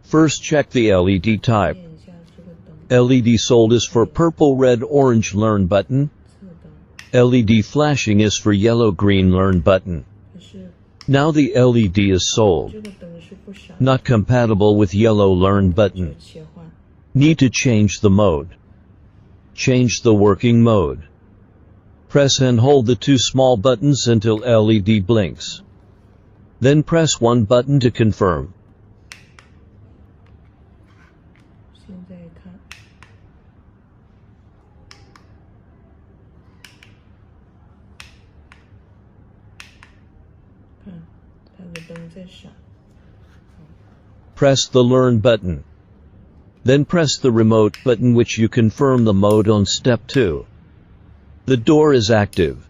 First check the LED type. 点一下这个灯， LED sold is for purple, red, orange learn button. 这个灯 LED flashing is for yellow, green learn button. 可是 Now the LED is sold. 这个灯是不闪， Not compatible with yellow learn button. 切换， Need to change the mode. Change the working mode. Press and hold the two small buttons until LED blinks. Then press one button to confirm. 现在看，看它的灯在闪， Press the learn button. Then press the remote button which you confirm the mode on step 2. The door is active.